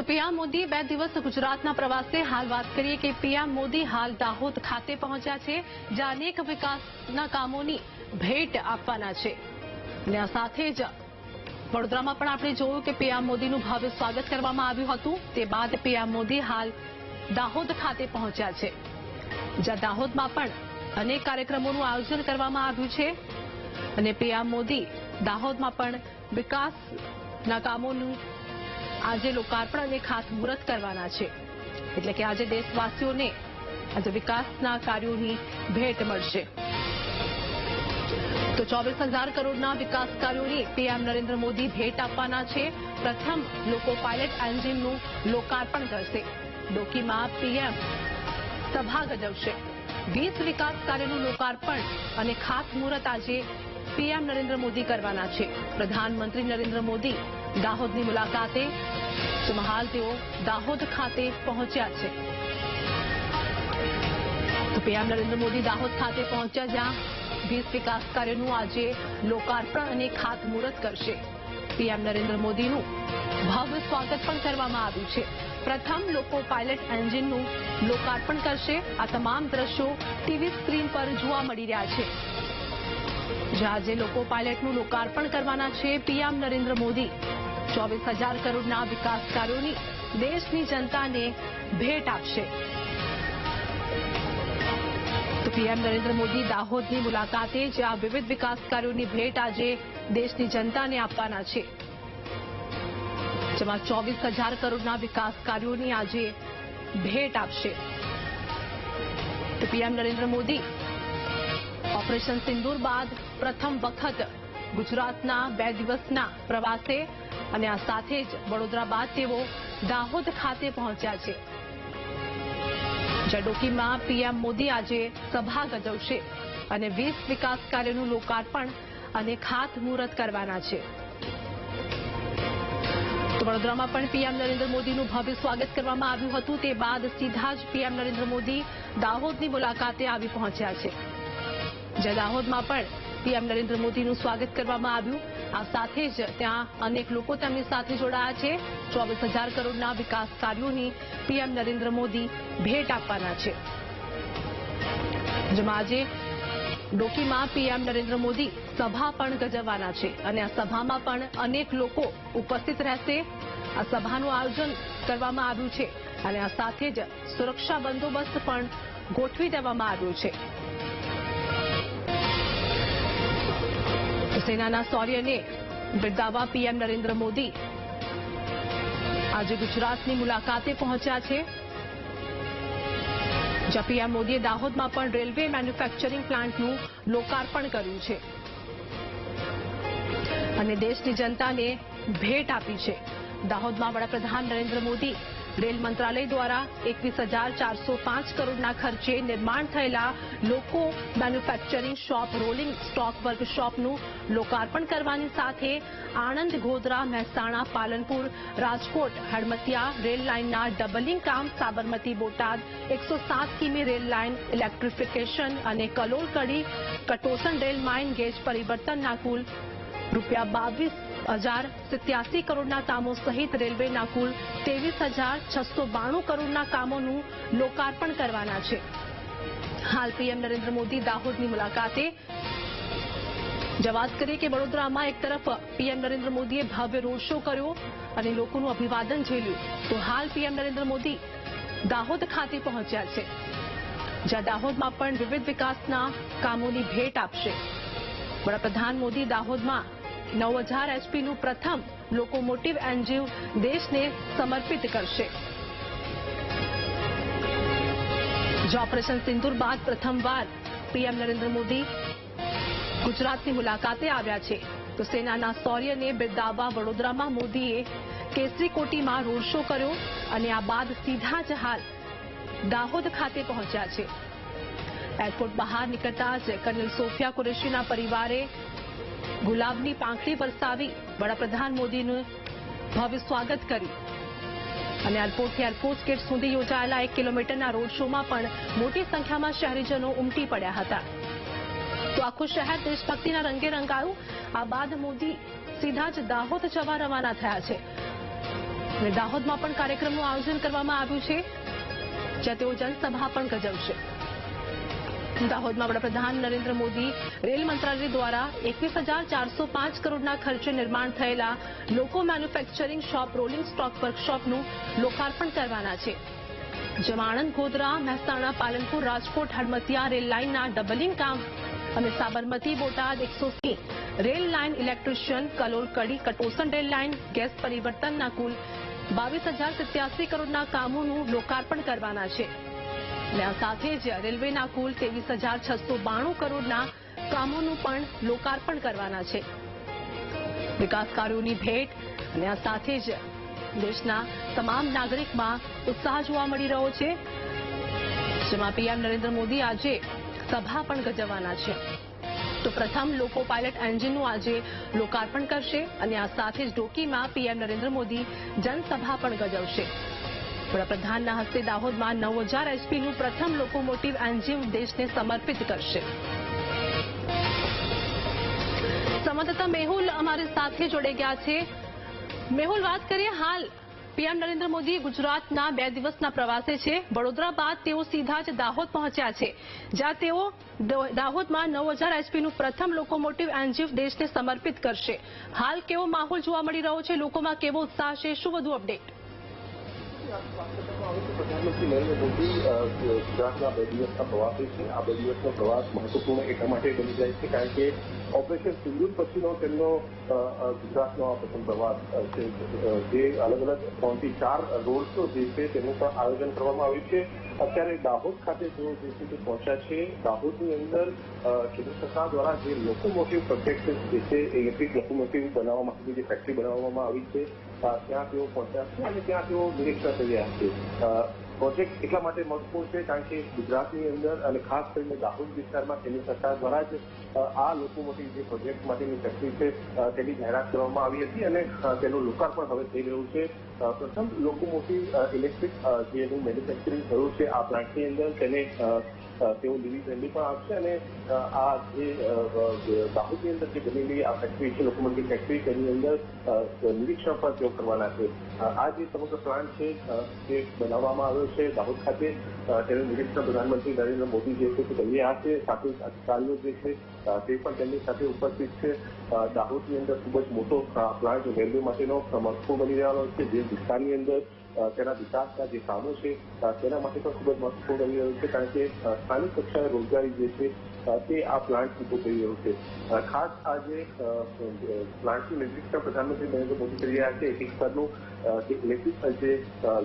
PM Modi 2 દિવસ ગુજરાતના પ્રવાસે હાલ વાત કરીએ કે પીએમ મોદી હાલ દાહોદ ખાતે પહોંચ્યા છે, જ્યાં અનેક વિકાસના કામોની ભેટ આપવાના છે અને આ સાથે જ વડોદરામાં પણ આપણે જોયું કે પીએમ મોદીનું ભવ્ય સ્વાગત કરવામાં આવ્યું હતું। તે બાદ પીએમ મોદી હાલ દાહોદ ખાતે પહોંચ્યા છે, જ્યાં દાહોદમાં પણ અનેક કાર્યક્રમોનું આયોજન કરવામાં આવ્યું છે અને પીએમ મોદી દાહોદમાં પણ વિકાસના કામોનું આજે લોકાર્પણ અને ખાતમુહૂર્ત કરવાના છે। એટલે કે આજે દેશવાસીઓને આજે વિકાસના કાર્યોની ભેટ મળશે। તો 24,000 કરોડના વિકાસ કાર્યોની પીએમ નરેન્દ્ર મોદી ભેટ આપવાના છે। પ્રથમ લોકો પાયલટ એન્જિનનું લોકાર્પણ કરશે। ડોકીમાં પીએમ સભા ગજવશે। 20 વિકાસ કાર્યોનું લોકાર્પણ અને ખાતમુહૂર્ત આજે પીએમ નરેન્દ્ર મોદી કરવાના છે। પ્રધાનમંત્રી નરેન્દ્ર મોદી દાહોદની મુલાકાતે, જેમાં હાલ તેઓ દાહોદ ખાતે પહોંચ્યા છે। તો પીએમ નરેન્દ્ર મોદી દાહોદ ખાતે પહોંચ્યા, જ્યાં 20 વિકાસ કાર્યોનું આજે લોકાર્પણ અને ખાતમુહૂર્ત કરશે। પીએમ નરેન્દ્ર મોદીનું ભવ્ય સ્વાગત પણ કરવામાં આવ્યું છે। પ્રથમ લોકો પાયલટ એન્જિનનું લોકાર્પણ કરશે। આ તમામ દ્રશ્યો ટીવી સ્ક્રીન પર જોવા મળી રહ્યા છે, જ્યાં આજે લોકો પાયલટનું લોકાર્પણ કરવાના છે પીએમ નરેન્દ્ર મોદી। 24,000 કરોડના વિકાસ કાર્યોની દેશની જનતાને ભેટ આપશે। તો પીએમ નરેન્દ્ર મોદી દાહોદની મુલાકાતે, જ્યાં વિવિધ વિકાસ કાર્યોની ભેટ આજે દેશની જનતાને આપવાના છે, જેમાં 24,000 કરોડના વિકાસ કાર્યોની આજે ભેટ આપશે। તો પીએમ નરેન્દ્ર મોદી ઓપરેશન સિંદૂર બાદ પ્રથમ વખત ગુજરાતના 2 દિવસના પ્રવાસે અને આ સાથે જ વડોદરા બાદ તેઓ દાહોદ ખાતે પહોંચ્યા છે, જ્યાં ડોકીમાં પીએમ મોદી આજે સભા ગજવશે અને 20 વિકાસ કાર્યોનું લોકાર્પણ અને ખાતમુહૂર્ત કરવાના છે। તો વડોદરામાં પણ પીએમ નરેન્દ્ર મોદીનું ભવ્ય સ્વાગત કરવામાં આવ્યું હતું। તે બાદ સીધા જ પીએમ નરેન્દ્ર મોદી દાહોદની મુલાકાતે આવી પહોંચ્યા છે, જ્યાં દાહોદમાં પણ પીએમ નરેન્દ્ર મોદીનું સ્વાગત કરવામાં આવ્યું। આ સાથે જ ત્યાં અનેક લોકો તેમની સાથે જોડાયા છે। 24,000 કરોડના વિકાસ કાર્યોની પીએમ નરેન્દ્ર મોદી ભેટ આપવાના છે, જેમાં આજે ડોકીમાં પીએમ નરેન્દ્ર મોદી સભા પણ ગજવવાના છે અને આ સભામાં પણ અનેક લોકો ઉપસ્થિત રહેશે। આ સભાનું આયોજન કરવામાં આવ્યું છે અને આ સાથે જ સુરક્ષા બંદોબસ્ત પણ ગોઠવી દેવામાં આવ્યો છે। સેનાના શૌર્યને બિરદાવવા પીએમ નરેન્દ્ર મોદી આજે ગુજરાતની મુલાકાતે પહોંચ્યા છે, જ્યાં પીએમ મોદીએ દાહોદમાં પણ રેલવે મેન્યુફેક્ચરિંગ પ્લાન્ટનું લોકાર્પણ કર્યું છે અને દેશની જનતાને ભેટ આપી છે। દાહોદમાં વડાપ્રધાન નરેન્દ્ર મોદી રેલ મંત્રાલય દ્વારા 21,405 કરોડના ખર્ચે નિર્માણ થયેલા લોકો મેન્યુફેક્ચરિંગ શોપ રોલિંગ સ્ટોક વર્કશોપનું લોકાર્પણ કરવાની સાથે આણંદ, ગોધરા, મહેસાણા, પાલનપુર, રાજકોટ, હડમતિયા રેલ લાઇનના ડબલિંગ કામ, સાબરમતી, બોટાદ 107 કિમી રેલ લાઇન ઇલેક્ટ્રિફિકેશન અને Kalol, Kadi, Katosan rail mine gauge પરિવર્તનના કુલ ₹22,087 કરોડના કામો સહિત રેલવેના કુલ 23,692 કરોડના કામોનું લોકાર્પણ કરવાના છે। હાલ પીએમ નરેન્દ્ર મોદી દાહોદની મુલાકાતે। વાત કરીએ કે વડોદરામાં એક તરફ પીએમ નરેન્દ્ર મોદીએ ભવ્ય રોડ શો કર્યો અને લોકોનું અભિવાદન ઝીલ્યું, તો હાલ પીએમ નરેન્દ્ર મોદી દાહોદ ખાતે પહોંચ્યા છે, જ્યાં દાહોદમાં પણ વિવિધ વિકાસના કામોની ભેટ આપશે। વડાપ્રધાન મોદી દાહોદમાં 9,000 એચપીનું પ્રથમ લોકોમોટિવ એન્જિન દેશને સમર્પિત કરશે। જો ઓપરેશન સિંદૂર બાદ પ્રથમવાર પીએમ નરેન્દ્ર મોદી ગુજરાતની મુલાકાતે આવ્યા છે, તો સેનાના શૌર્યને બિરદાવવા વડોદરામાં મોદીએ કેસરી કોટીમાં રોડ શો કર્યો અને આ બાદ સીધા જ હાલ દાહોદ ખાતે પહોંચ્યા છે। એરપોર્ટ બહાર નીકળતા જ કર્નલ સોફિયા કુરેશીના પરિવારે ગુલાબની પાંખડી વરસાવી વડાપ્રધાન મોદીનું ભવ્ય સ્વાગત કર્યું અને એરપોર્ટથી એરફોર્સ ગેટ સુધી યોજાયેલા 1 કિલોમીટરના રોડ શોમાં પણ મોટી સંખ્યામાં શહેરીજનો ઉમટી પડ્યા હતા। તો આખું શહેર દેશભક્તિના રંગે રંગાયું। આ બાદ મોદી સીધા જ દાહોદ જવા રવાના થયા છે। અને દાહોદમાં પણ કાર્યક્રમનું આયોજન કરવામાં આવ્યું છે, જ્યાં તેઓ જનસભા પણ ગજવશે. દાહોદમાં વડાપ્રધાન નરેન્દ્ર મોદી રેલ મંત્રાલય દ્વારા 21,405 કરોડના ખર્ચે નિર્માણ થયેલા લોકો મેન્યુફેક્ચરિંગ શોપ રોલિંગ સ્ટોક વર્કશોપનું લોકાર્પણ કરવાના છે, જેમાં આણંદ, ગોધરા, મહેસાણા, પાલનપુર, રાજકોટ, હડમતિયા રેલ લાઇનના ડબલિંગ કામ અને Sabarmati, Botad 130 rail line, electrician, Kalol, Kadi, Katosan rail line, gauge પરિવર્તનના કુલ 22,087 કરોડના કામોનું લોકાર્પણ કરવાના છે. અને આ સાથે જ રેલવેના કુલ 23,692 કરોડના કામોનું પણ લોકાર્પણ કરવાના છે. વિકાસ કાર્યોની ભેટ અને આ સાથે જ દેશના તમામ નાગરિકમાં ઉત્સાહ જોવા મળી રહ્યો છે, જેમાં પીએમ નરેન્દ્ર મોદી આજે સભા પણ ગજવવાના છે. તો પ્રથમ લોકો પાયલટ એન્જિનનું આજે લોકાર્પણ કરશે અને આ સાથે જ ડોકીમાં પીએમ નરેન્દ્ર મોદી જનસભા પણ ગજવશે. વડાપ્રધાનના હસ્તે દાહોદમાં 9,000 એચપીનું પ્રથમ લોકોમોટિવ એન્જિન દેશને સમર્પિત કરશે. સંવાદદાતા મેહુલ અમારી સાથે જોડાઈ ગયા છે. મેહુલ, વાત કરીએ હાલ પીએમ નરેન્દ્ર મોદી ગુજરાતના 2 દિવસના પ્રવાસે છે. વડોદરા બાદ તેઓ સીધા જ દાહોદ પહોંચ્યા છે, જ્યાં તેઓ દાહોદમાં 9,000 એચપીનું પ્રથમ લોકોમોટિવ એન્જિન દેશને સમર્પિત કરશે. હાલ કેવો માહોલ જોવા મળી રહ્યો છે, લોકોમાં કેવો ઉત્સાહ છે, શું વધુ અપડેટ? પ્રધાનમંત્રી નરેન્દ્ર મોદી ગુજરાતના 2 દિવસના પ્રવાસે છે. આ 2 દિવસનો પ્રવાસ મહત્વપૂર્ણ એટલા માટે બની જાય છે કારણ કે ઓપરેશન સિંદૂર પછીનો તેમનો ગુજરાતનો આ પ્રથમ પ્રવાસ છે, જે અલગ અલગ 3 થી 4 રોડ શો જે છે તેનું પણ આયોજન કરવામાં આવ્યું છે. અત્યારે દાહોદ ખાતે તેઓ જે છે તે પહોંચ્યા છે. દાહોદની અંદર કેન્દ્ર સરકાર દ્વારા જે લોકોમોટિવ પ્રોજેક્ટ જે છે ઇલેક્ટ્રિક લોકોમોટિવ બનાવવા માટેની જે ફેક્ટરી બનાવવામાં આવી છે ત્યાં તેઓ પહોંચ્યા છે અને ત્યાં તેઓ નિરીક્ષણ કરી રહ્યા છે. પ્રોજેક્ટ એટલા માટે મહત્વપૂર્ણ છે કારણ કે ગુજરાતની અંદર અને ખાસ કરીને દાહોદ વિસ્તારમાં કેન્દ્ર સરકાર દ્વારા જ આ લોકોમોટિવ જે પ્રોજેક્ટ માટેની ફેક્ટરી છે તેની જાહેરાત કરવામાં આવી હતી અને તેનું લોકાર્પણ હવે થઈ રહ્યું છે. પ્રથમ લોકોમોટિવ ઇલેક્ટ્રિક જેનું મેન્યુફેક્ચરિંગ થયું છે આ પ્લાન્ટની અંદર તેને તેઓ લીલી ઝંડી પણ આપશે અને આ જે દાહોદની અંદર જે બનેલી આ ફેક્ટરી છે લોકોમોટિવ ફેક્ટરી તેની અંદર નિરીક્ષણ પણ તેઓ કરવાના છે. આ જે સમગ્ર પ્લાન્ટ છે તે બનાવવામાં આવ્યો છે દાહોદ ખાતે, તેનું નિરીક્ષણ પ્રધાનમંત્રી નરેન્દ્ર મોદી જે છે તે કરી રહ્યા છે. સાથે અધિકારીઓ જે છે તે પણ તેમની સાથે ઉપસ્થિત છે. દાહોદની અંદર ખૂબ જ મોટો પ્લાન્ટ રેલવે માટેનો મહત્વપૂર્ણ બની રહ્યો છે. જે વિસ્તારની અંદર તેના વિકાસના જે કામો છે તેના માટે પણ ખૂબ જ મહત્વપૂર્ણ બની રહ્યું છે કારણ કે સ્થાનિક કક્ષાએ રોજગારી જે છે તે આ પ્લાન્ટ ઊભો કરી રહ્યું છે. ખાસ આ જે પ્લાન્ટનું નિરીક્ષણ પ્રધાનમંત્રી નરેન્દ્ર મોદી કરી રહ્યા છે. એક સ્તરનું જે ઇલેક્ટ્રિક જે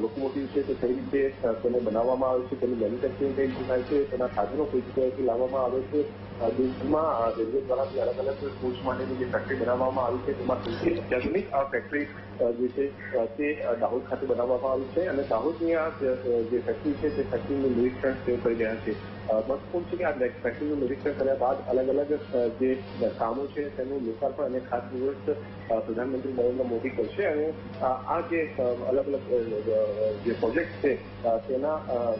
લોકોમોટિવ છે તે કઈ રીતે તેને બનાવવામાં આવે છે, તેનું મેન્યુફેક્ચરિંગ કઈ રીતે થાય છે, તેના સાધનો કઈ જગ્યાએથી લાવવામાં આવે છે. દેશમાં રેલવે દ્વારા અલગ અલગ કોચ માટેની જે ફેક્ટરી બનાવવામાં આવી છે તેમાં સૌથી અત્યાધુનિક આ ફેક્ટરી જે છે તે દાહોદ ખાતે બનાવવામાં આવી છે અને દાહોદની આ જે ફેક્ટરી છે તે ફેક્ટરીનું નિરીક્ષણ તેઓ કરી રહ્યા છે. મહત્વપૂર્ણ છે કે આ ફેક્ટરીનું નિરીક્ષણ કર્યા બાદ અલગ અલગ જે કામો છે તેનું લોકાર્પણ અને ખાસ દિવસ પ્રધાનમંત્રી નરેન્દ્ર મોદી કરશે અને આ જે અલગ અલગ જે પ્રોજેક્ટ છે તેના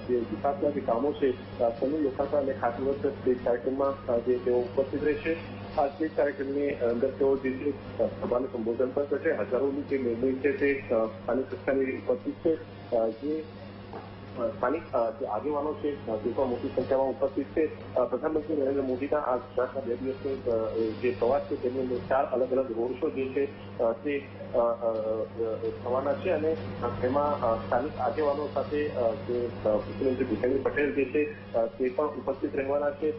જે વિકાસના જે કામો છે તેનું લોકાર્પણ અને ખાસ દિવસ તે કાર્યક્રમમાં જે તેઓ ઉપસ્થિત રહેશે. આ તે કાર્યક્રમની અંદર તેઓ જે છે સભાને સંબોધન પણ કરશે. હજારોની જે મેળવી છે તે સ્થાનિક કક્ષાની ઉપસ્થિત છે. જે સ્થાનિક જે આગેવાનો છે તે પણ મોટી સંખ્યામાં ઉપસ્થિત છે. પ્રધાનમંત્રી નરેન્દ્ર મોદીના આ ગુજરાતના 2 દિવસનો જે પ્રવાસ છે તેની અંદર 4 અલગ અલગ રોડ શો જે છે તે થવાના છે અને તેમાં સ્થાનિક આગેવાનો સાથે જે મુખ્યમંત્રી ભૂપેન્દ્ર પટેલ જે છે તે પણ ઉપસ્થિત રહેવાના છે.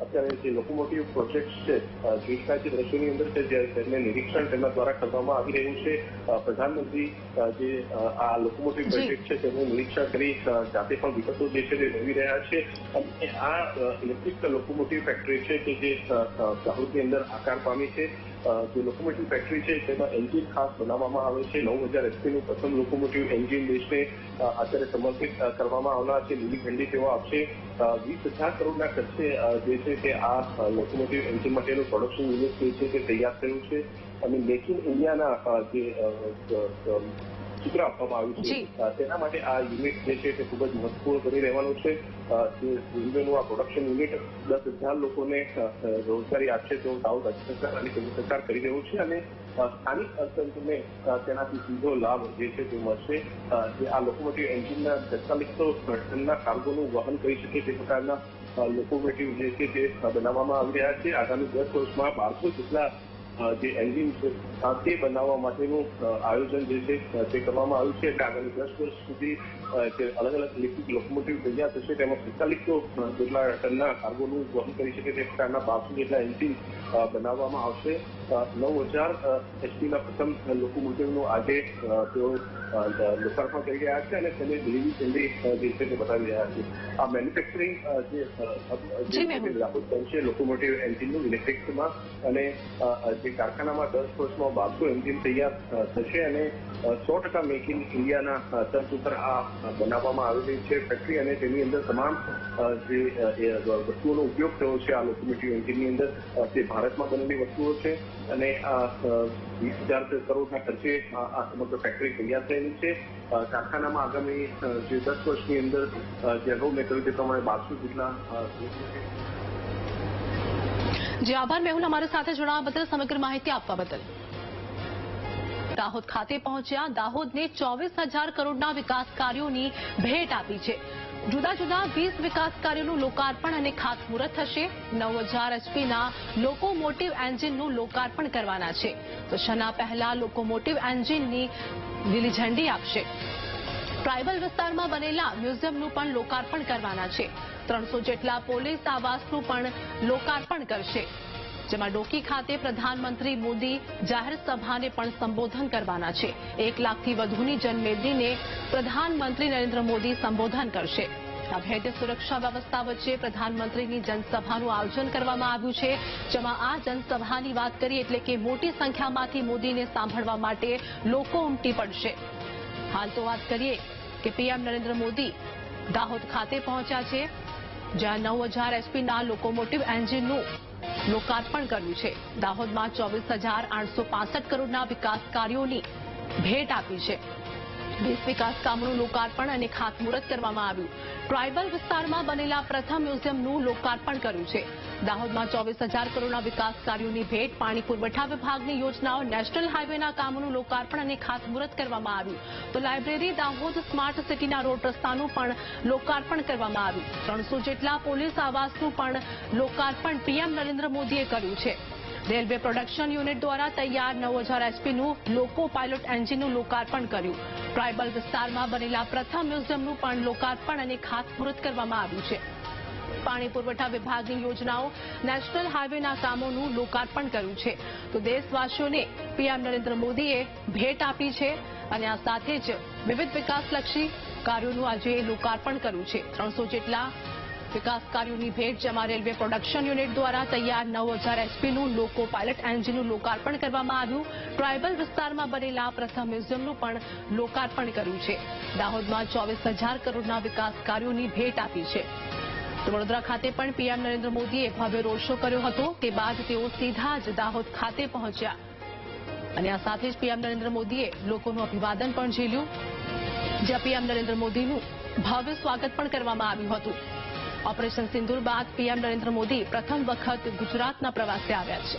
અત્યારે જે લોકોમોટિવ પ્રોજેક્ટ છે જોઈતા જે દ્રશ્યોની અંદર છે તેમને નિરીક્ષણ તેમના દ્વારા કરવામાં આવી રહ્યું છે. પ્રધાનમંત્રી જે આ લોકોમોટિવ પ્રોજેક્ટ છે તેનું નિરીક્ષણ કરી જાતે પણ વિગતો જે છે તે મેળવી રહ્યા છે અને આ ઇલેક્ટ્રિક લોકોમોટિવ ફેક્ટરી છે કે જે દાહોદની અંદર આકાર પામી છે. જે લોકોમોટિવ ફેક્ટરી છે તેમાં એન્જિન ખાસ બનાવવામાં આવે છે. 9,000 એચપીનું પ્રથમ લોકોમોટિવ એન્જિન દેશને અત્યારે સમર્પિત કરવામાં આવનાર છે. લીલી ઝંડી તેઓ આપશે. 20,000 કરોડના ખર્ચે જે છે તે આ લોકોમોટિવ એન્જિન માટેનું પ્રોડક્શન યુનિટ જે છે તે તૈયાર થયું છે અને મેક ઇન ઇન્ડિયાના જે સૂત્ર આપવામાં આવ્યું છે તેના માટે આ યુનિટ જે છે તે ખૂબ જ મહત્વપૂર્ણ બની રહેવાનું છે. જે રેલવેનું આ પ્રોડક્શન યુનિટ 10,000 લોકોને રોજગારી આપશે તેવું દાહોદ રાજ્ય સરકાર અને કેન્દ્ર સરકાર કરી રહ્યું છે અને સ્થાનિક અર્થતંત્રને તેનાથી સીધો લાભ જે છે તે મળશે. જે આ લોકોમોટિવ એન્જિનના 4500 ટનના કાર્ગોનું વહન કરી શકે તે પ્રકારના લોકોમોટિવ જે છે તે બનાવવામાં આવી રહ્યા છે. આગામી 10 વર્ષમાં 1200 જેટલા જે એન્જિન છે તે બનાવવા માટેનું આયોજન જે છે તે કરવામાં આવ્યું છે. એટલે આગામી 10 વર્ષ સુધી જે અલગ અલગ ઇલેક્ટ્રિક લોકોમોટિવ તૈયાર થશે તેમાં 4500 જેટલા ટનના કાર્ગોનું વહન કરી શકે તે પ્રકારના 1200 જેટલા એન્જિન બનાવવામાં આવશે. 9000 એચપીના પ્રથમ લોકોમોટિવનું આજે તેઓ લોકાર્પણ કરી રહ્યા છે અને તેને લીલી ઝંડી જે છે તે બતાવી રહ્યા છે. આ મેન્યુફેક્ચરિંગ જે દાહોદ બનશે લોકોમોટિવ એન્જિનનું ઇલેક્ટ્રિકમાં અને જે કારખાનામાં 10 વર્ષમાં 1200 એન્જિન તૈયાર થશે અને 100% મેક ઇન ઇન્ડિયાના તર્ક ઉપર આ બનાવવામાં આવેલી છે ફેક્ટરી અને તેની અંદર તમામ જે વસ્તુઓનો ઉપયોગ થયો છે આ લોકોમોટિવ એન્જિનની અંદર તે ભારતમાં બનેલી વસ્તુઓ છે અને 20,000 કરોડના ખર્ચે આ સમગ્ર ફેક્ટરી તૈયાર થયેલી છે. કારખાનામાં આગામી જે 10 વર્ષની અંદર જે અગાઉ મેં કહ્યું તે પ્રમાણે 1200 જેટલા. જી આભાર મેહુલ, અમારી સાથે જોડાવા બદલ, સમગ્ર માહિતી આપવા બદલ. દાહોદ ખાતે પહોંચ્યા, દાહોદને 24,000 કરોડના વિકાસ કાર્યોની ભેટ આપી છે. જુદા જુદા 20 વિકાસ કાર્યોનું લોકાર્પણ અને ખાતમુહૂર્ત થશે. 9,000 એચપીના લોકોમોટિવ એન્જિનનું લોકાર્પણ કરવાના છે. તો શના પહેલા લોકોમોટિવ એન્જિનની લીલી ઝંડી આપશે. ટ્રાયબલ વિસ્તારમાં બનેલા મ્યુઝિયમનું પણ લોકાર્પણ કરવાના છે. 300 જેટલા પોલીસ આવાસનું પણ લોકાર્પણ કરશે. જેમાં ડોકી ખાતે પ્રધાનમંત્રી મોદી જાહેર સભાને પણ સંબોધન કરવાના છે. 1 લાખથી વધુની જનમેદનીને પ્રધાનમંત્રી નરેન્દ્ર મોદી સંબોધન કરશે. આ ભેદ સુરક્ષા વ્યવસ્થા વચ્ચે પ્રધાનમંત્રીની જનસભાનું આયોજન કરવામાં આવ્યું છે. જેમાં આ જનસભાની વાત કરીએ એટલે કે મોટી સંખ્યામાંથી મોદીને સાંભળવા માટે લોકો ઉમટી પડશે. હાલ તો વાત કરીએ કે પીએમ નરેન્દ્ર મોદી દાહોદ ખાતે પહોંચ્યા છે, જ્યાં 9,000 એચપીના લોકોમોટિવ એન્જિનનું લોકાર્પણ કર્યું છે. દાહોદમાં 24,865 કરોડના વિકાસ કાર્યોની ભેટ આપી છે. 20 વિકાસ કામોનું લોકાર્પણ અને ખાતમુહૂર્ત કરવામાં આવ્યું. ટ્રાયબલ વિસ્તારમાં બનેલા પ્રથમ મ્યુઝિયમનું લોકાર્પણ કર્યું છે. દાહોદમાં 24,000 કરોડના વિકાસ કાર્યોની ભેટ, પાણી પુરવઠા વિભાગની યોજનાઓ, નેશનલ હાઈવેના કામોનું લોકાર્પણ અને ખાતમુહૂર્ત કરવામાં આવ્યું. તો લાઇબ્રેરી, દાહોદ સ્માર્ટ સિટીના રોડ રસ્તાનું પણ લોકાર્પણ કરવામાં આવ્યું. 300 જેટલા પોલીસ આવાસનું પણ લોકાર્પણ પીએમ નરેન્દ્ર મોદીએ કર્યું છે. રેલવે પ્રોડક્શન યુનિટ દ્વારા તૈયાર 9,000 એચપીનું લોકો પાયલોટ એન્જિનનું લોકાર્પણ કર્યું. ટ્રાયબલ વિસ્તારમાં બનેલા પ્રથમ મ્યુઝિયમનું પણ લોકાર્પણ અને ખાતમુહૂર્ત કરવામાં આવ્યું છે. પાણી પુરવઠા વિભાગની યોજનાઓ, નેશનલ હાઈવેના કામોનું લોકાર્પણ કર્યું છે. તો દેશવાસીઓને પીએમ નરેન્દ્ર મોદીએ ભેટ આપી છે અને આ સાથે જ વિવિધ વિકાસલક્ષી કાર્યોનું આજે લોકાર્પણ કર્યું છે. 300 જેટલા વિકાસ કાર્યોની ભેટ, જેમાં રેલવે પ્રોડક્શન યુનિટ દ્વારા તૈયાર 9,000 એચપીનું લોકો પાયલટ એન્જિનનું લોકાર્પણ કરવામાં આવ્યું. ટ્રાયબલ વિસ્તારમાં બનેલા પ્રથમ મ્યુઝિયમનું પણ લોકાર્પણ કર્યું છે. દાહોદમાં 24,000 કરોડના વિકાસ કાર્યોની ભેટ આપી છે. તો વડોદરા ખાતે પણ પીએમ નરેન્દ્ર મોદીએ ભવ્ય રોડ શો કર્યો હતો. તે બાદ તેઓ સીધા જ દાહોદ ખાતે પહોંચ્યા અને આ સાથે જ પીએમ નરેન્દ્ર મોદીએ લોકોનું અભિવાદન પણ ઝીલ્યું, જ્યાં પીએમ નરેન્દ્ર મોદીનું ભવ્ય સ્વાગત પણ કરવામાં આવ્યું હતું. ઓપરેશન સિંદૂર બાદ પીએમ નરેન્દ્ર મોદી પ્રથમ વખત ગુજરાતના પ્રવાસે આવ્યા છે.